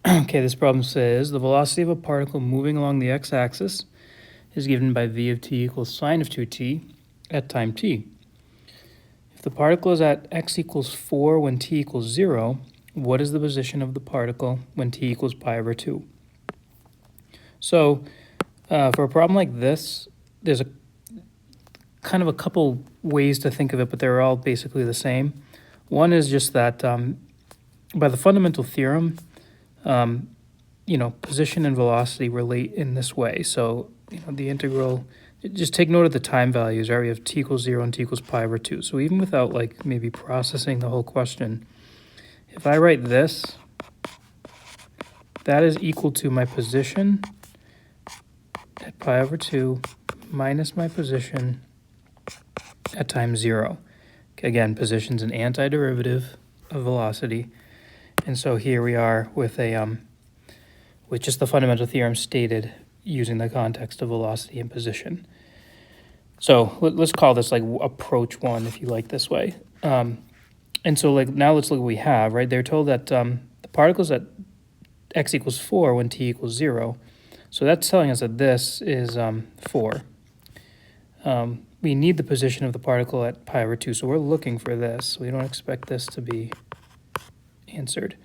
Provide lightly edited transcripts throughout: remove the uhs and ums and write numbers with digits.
Okay, this problem says the velocity of a particle moving along the x-axis is given by v of t equals sine of 2t at time t. If the particle is at x equals 4 when t equals 0, what is the position of the particle when t equals pi over 2? So for a problem like this, there's a kind of a couple ways to think of it, but they're all basically the same. One is just that by the fundamental theorem, position and velocity relate in this way. So, the integral, just take note of the time values, right? We have t equals 0 and t equals pi over 2. So even without like maybe processing the whole question, if I write this, that is equal to my position at pi over 2 minus my position at time 0. Again, position's an antiderivative of velocity. And so here we are with with just the fundamental theorem stated using the context of velocity and position. So let's call this like approach 1 if you like this way. And so like now let's look what we have, right? They're told that the particle's at x equals 4 when t equals 0. So that's telling us that this is 4. We need the position of the particle at pi over 2, so we're looking for this. We don't expect this to be answered.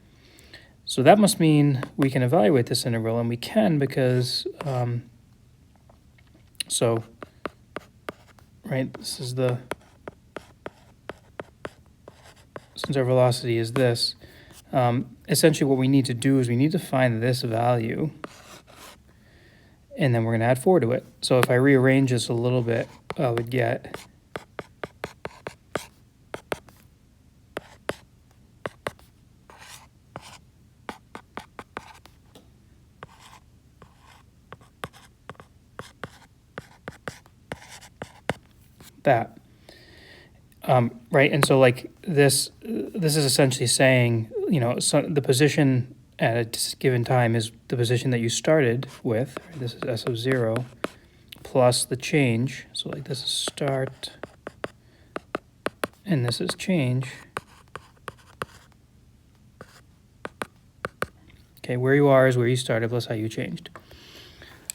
So that must mean we can evaluate this integral, and we can because, this is since our velocity is this, essentially what we need to do is we need to find this value, and then we're going to add 4 to it. So if I rearrange this a little bit, I would get that. Right, and so like this is essentially saying, so the position at a given time is the position that you started with. Right? This is s of 0 plus the change. So like this is start, and this is change. Okay, where you are is where you started plus how you changed.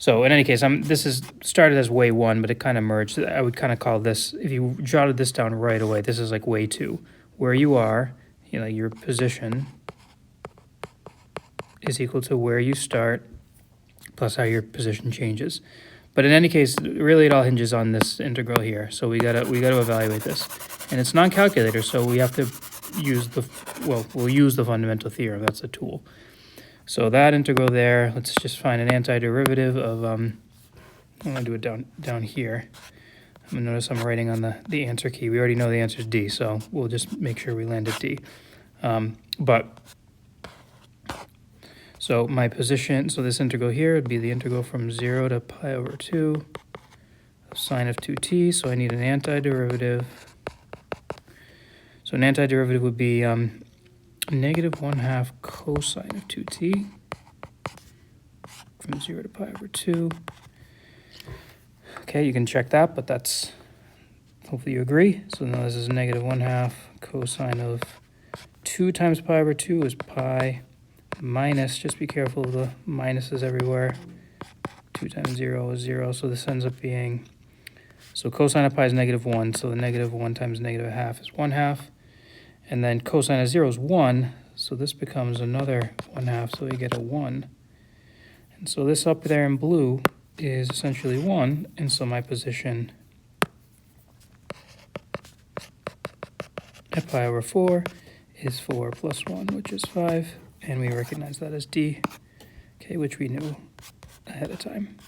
So in any case, this is started as way 1, but it kind of merged. I would kind of call this, if you jotted this down right away, this is like way 2. Where you are, your position is equal to where you start plus how your position changes. But in any case, really it all hinges on this integral here. So we gotta evaluate this. And it's non-calculator, so we have to use we'll use the fundamental theorem. That's a tool. So that integral there, let's just find an antiderivative of, I'm going to do it down here. I'm going to notice I'm writing on the answer key. We already know the answer is D, so we'll just make sure we land at D. So my position, so this integral here would be the integral from 0 to pi over 2 of sine of 2t, so I need an antiderivative. So an antiderivative would be negative 1/2 cosine of 2t from 0 to pi over 2. Okay, you can check that, but that's, hopefully you agree. So now this is negative 1/2 cosine of 2 times pi over 2 is pi minus, just be careful of the minuses everywhere. 2 times 0 is 0, so this ends up being, so cosine of pi is negative 1, so the negative 1 times negative 1/2 is 1/2. And then cosine of 0 is 1, so this becomes another 1/2, so we get a 1. And so this up there in blue is essentially 1, and so my position at pi over 4 is 4 plus 1, which is 5, and we recognize that as D, okay, which we knew ahead of time.